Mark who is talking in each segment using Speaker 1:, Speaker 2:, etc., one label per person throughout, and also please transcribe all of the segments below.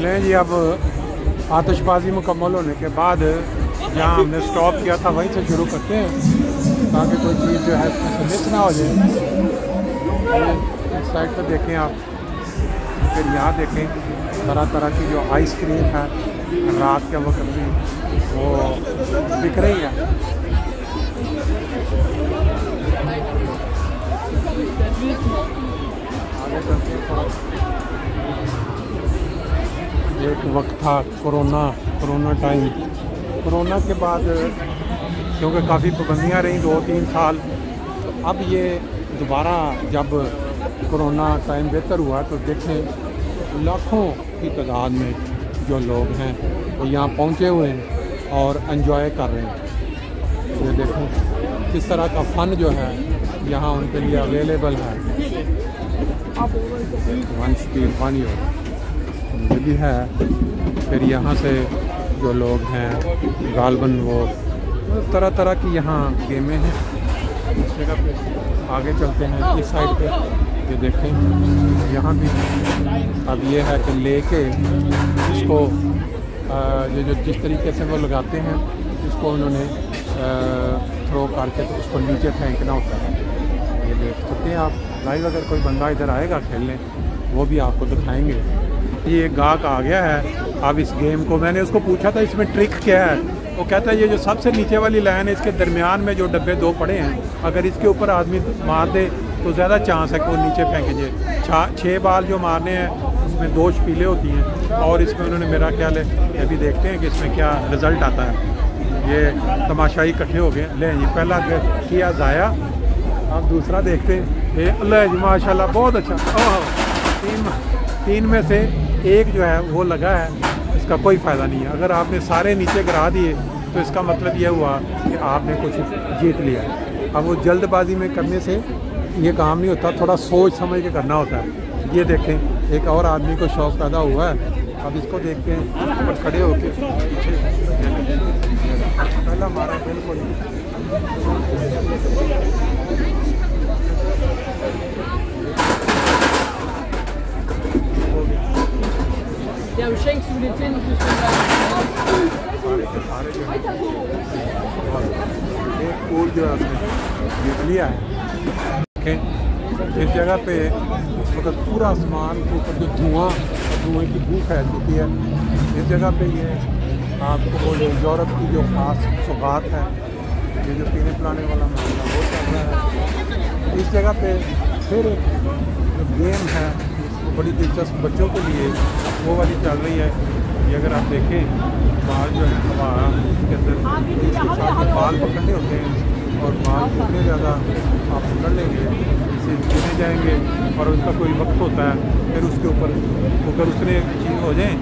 Speaker 1: लें जी, अब आतिशबाजी मुकम्मल होने के बाद जहाँ हमने स्टॉप किया था वहीं से शुरू करते हैं ताकि कोई चीज़ जो है इसमें से मिस ना हो जाए। इस साइड पर देखें आप, फिर यहाँ देखें तरह तरह की जो आइसक्रीम है रात के वक्त भी वो बिक रही है। आगे चलते हैं थोड़ा। एक वक्त था कोरोना टाइम। कोरोना के बाद क्योंकि काफ़ी पाबंदियाँ रहीं 2-3 साल, तो अब ये दोबारा जब कोरोना टाइम बेहतर हुआ तो देखें लाखों की तादाद में जो लोग हैं वो यहाँ पहुँचे हुए हैं और एंजॉय कर रहे हैं। ये देखें किस तरह का फ़न जो है यहाँ उनके लिए अवेलेबल है। वन स्पीड वन ये भी है। फिर यहाँ से जो लोग हैं गालबन वो तरह तरह की यहाँ गेमें हैं। इस जगह पे आगे चलते हैं इस साइड पे। ये देखें यहाँ भी अब ये है कि लेके इसको ये जो जिस तरीके से वो लगाते हैं इसको उन्होंने थ्रो करके तो उसको नीचे फेंकना होता है। ये देख सकते हैं आप लाइव। अगर कोई बंदा इधर आएगा खेलने वो भी आपको दिखाएंगे। ये एक गाहक आ गया है अब इस गेम को। मैंने उसको पूछा था इसमें ट्रिक क्या है, वो कहता है ये जो सबसे नीचे वाली लाइन है इसके दरमियान में जो डब्बे 2 पड़े हैं, अगर इसके ऊपर आदमी मार दे तो ज़्यादा चांस है कि वो नीचे फेंके जाए। 6 बाल जो मारने हैं उसमें 2 शपीलें होती हैं और इसमें उन्होंने मेरा ख्याल है अभी देखते हैं कि इसमें क्या रिज़ल्ट आता है। ये तमाशाई इकट्ठे हो गए। ले जी पहला किया ज़ाया, अब दूसरा देखते हैं। ले जी माशाल्लाह बहुत अच्छा। 3 में से 1 जो है वो लगा है, इसका कोई फ़ायदा नहीं है। अगर आपने सारे नीचे गिरा दिए तो इसका मतलब ये हुआ कि आपने कुछ जीत लिया। अब वो जल्दबाजी में करने से ये काम नहीं होता, थोड़ा सोच समझ के करना होता है। ये देखें एक और आदमी को शौक़ पैदा हुआ है। अब इसको देखते हैं ऊपर खड़े होके पीछे पहला हमारा बिल्कुल
Speaker 2: Ja, du schenkst mir den Zähne für
Speaker 1: लिया है। इस जगह पे इस वक्त पूरा आसमान के ऊपर जो धुआं धुएँ की बू फैल चुकी है। इस जगह पे ये आपको वो यूरोप की जो ख़ास सौगात है, ये जो पीने पिलाने वाला मामला वो चल रहा है। इस जगह पे फिर जो गेम है वो बड़ी दिलचस्प बच्चों के लिए वो वाली चल रही है। ये अगर आप देखें बाल जो है हवा के अंदर इसके साथ में बाल पकड़ने होते हैं और बाल जितने ज़्यादा आप पकड़ लेंगे इसे गिने जाएंगे और उसका कोई वक्त होता है, फिर उसके ऊपर अगर उतने चीज़ हो जाएँ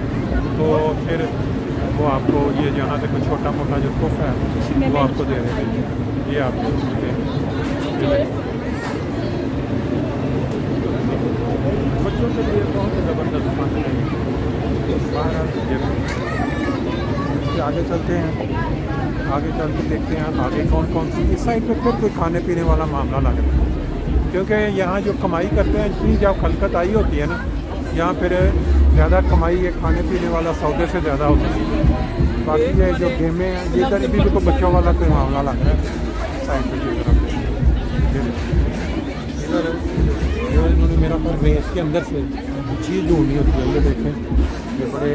Speaker 1: तो फिर वो आपको ये जहाँ से कोई छोटा मोटा जो तोहफा है वो आपको दे देंगे। ये आपको बच्चों के लिए बहुत ही ज़बरदस्त फन है। इससे आगे चलते हैं, आगे चल के देखते हैं आगे कौन कौन सी। इस साइड पे फिर कोई खाने पीने वाला मामला लग रहा है, क्योंकि यहाँ जो कमाई करते हैं इतनी जब खलकत आई होती है ना, यहाँ फिर ज़्यादा कमाई ये खाने पीने वाला सौदे से ज़्यादा होती है। बाकी ये जो गेमें हैं ये इधर भी तो बच्चों वाला कोई मामला लग रहा है। साइड पर इधर जो इन्होंने मेरा रेस के अंदर से चीज़ ढूंढनी होती है। ये देखें ये बड़े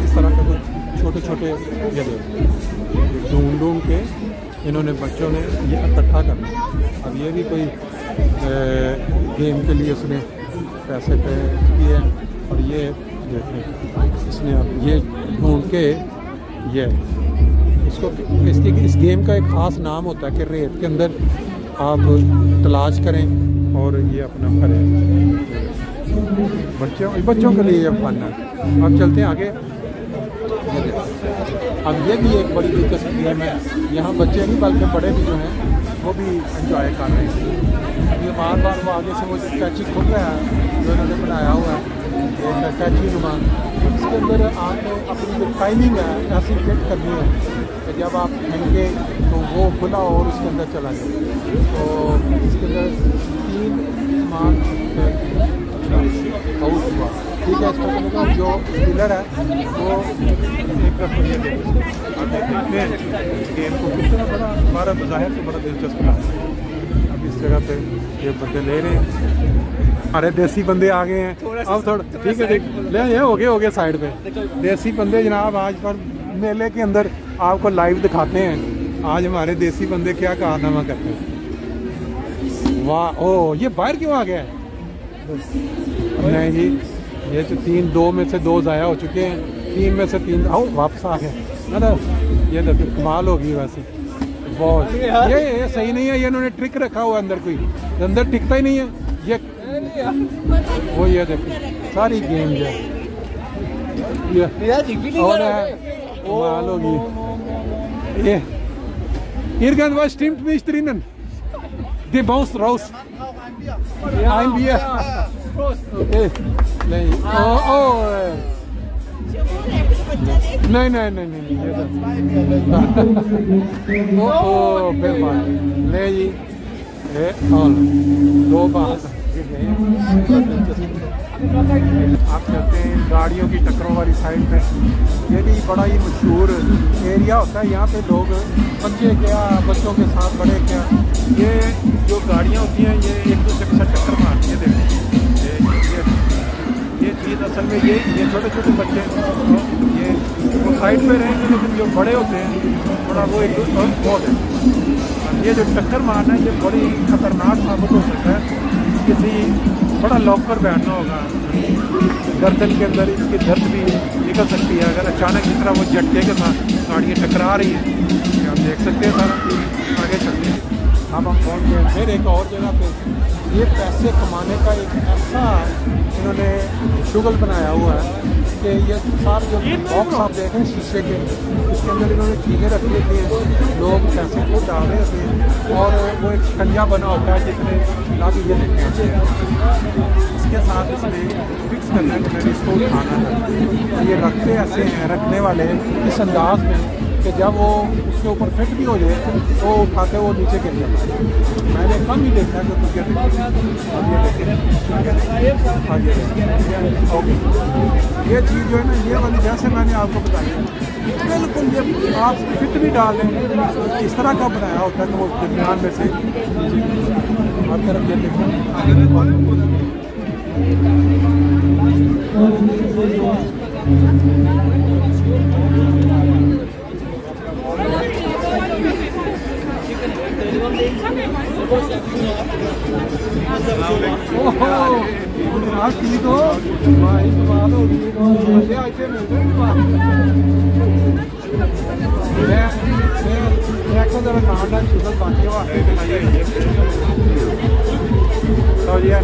Speaker 1: इस तरह के छोटे छोटे ये ढूंढ के इन्होंने बच्चों ने ये इकट्ठा करना। अब ये भी कोई गेम के लिए उसने पैसे पे किए और ये देखें इसने अब ये ढूंढ के ये इसको इस गेम का एक ख़ास नाम होता है कि रेत के अंदर आप तलाश करें और ये अपना करें। बच्चों के लिए ये फन है। अब चलते हैं आगे। अब ये भी एक बड़ी दिलचस्प गेम है। यहाँ बच्चे नहीं बल्कि बड़े भी जो हैं वो भी एंजॉय कर रहे हैं। अब ये बार बार वो आगे से वो जो कैची खुल रहा है जो इन्होंने बनाया हुआ है एक कैची नुमा, इसके अंदर आपने अपनी जो टाइमिंग है ऐसी फिट करनी है कि जब आप फेंके तो वो खुला और उसके अंदर चला जाए। तो इसके अंदर 3 मान हाउस हुआ, ठीक है। इसका मतलब जो पिलर है वो एक देखते हैं गेम को कितना बड़ा हमारा बाहर से बड़ा दिलचस्प है। अब इस जगह पे ये बंदे ले रहे हैं, हमारे देसी बंदे आ गए हैं। अब थोड़ा ठीक है ले ये हो गए साइड पे देसी बंदे जनाब। आज पर मेले के अंदर आपको लाइव दिखाते हैं आज हमारे देसी बंदे क्या कारनामा करते हैं। वाह ओ ये बाहर क्यों आ गया है? नहीं जी ये तो 2 में से 2 ज़ाया हो चुके हैं, 3 में से 3 आओ वापस आ गए ना। ये तो फिर कमाल होगी वैसे बहुत। ये सही नहीं है, ये इन्होंने ट्रिक रखा हुआ अंदर, कोई अंदर टिकता ही नहीं है ये। वो ये देखो सारी गेम जो कमाल होगी। ये Irgendwas stimmt nicht drinnen. Die Bounce raus. Ein Bier. Okay. नहीं नहीं ओ फिर ले जी ये ऑल 2 बार आप चलते हैं गाड़ियों की टक्करों वाली साइड पे। ये भी बड़ा ही मशहूर एरिया होता है। यहाँ पे लोग बच्चे क्या बच्चों के साथ बड़े क्या ये जो गाड़ियाँ होती हैं ये एक दूसरे के साथ टक्कर मारती है। देखिए ये चीज़ असल में ये छोटे छोटे बच्चे ये वो साइड पे रहेंगे, लेकिन जो बड़े होते हैं थोड़ा वो एक दूसरे बहुत है। ये जो टक्कर मारना है ये बड़ी खतरनाक साबित हो सकता है। किसी बड़ा लॉकर बैठना होगा, गर्दन के अंदर इसकी दर्द भी निकल सकती है अगर अचानक जिस तरह वो झटके के साथ गाड़ियाँ टकरा रही हैं। आप देख सकते हैं सारा। आगे चलते हैं अब हम पहुँच गए फिर एक और जगह पे। ये पैसे कमाने का एक ऐसा इन्होंने शुगल बनाया हुआ है कि ये सारे जो बॉक्स आप देख रहे हैं शीशे के, इसके अंदर इन्होंने चीज़ें रख लेती हैं, लोग पैसे को डाल रहे होते हैं और वो एक शिकंजा बना होता है जिसमें लागे ये देखते हैं। इसके साथ इसमें फिक्स करना है कि मैंने इसको उठाना है। ये रखते ऐसे हैं रखने वाले इस अंदाज में कि जब वो उसके ऊपर फिट भी हो जाए तो उठाते वो नीचे गिर जाता है। मैंने कम ही देखा है कि कुछ ओके ये चीज़ जो है ना ये वाली जैसे मैंने आपको बताया बिल्कुल ये आप फिट भी डाल दें इस तरह का बनाया होता है कि वो दरमियान में से हर तरफ ये तो ये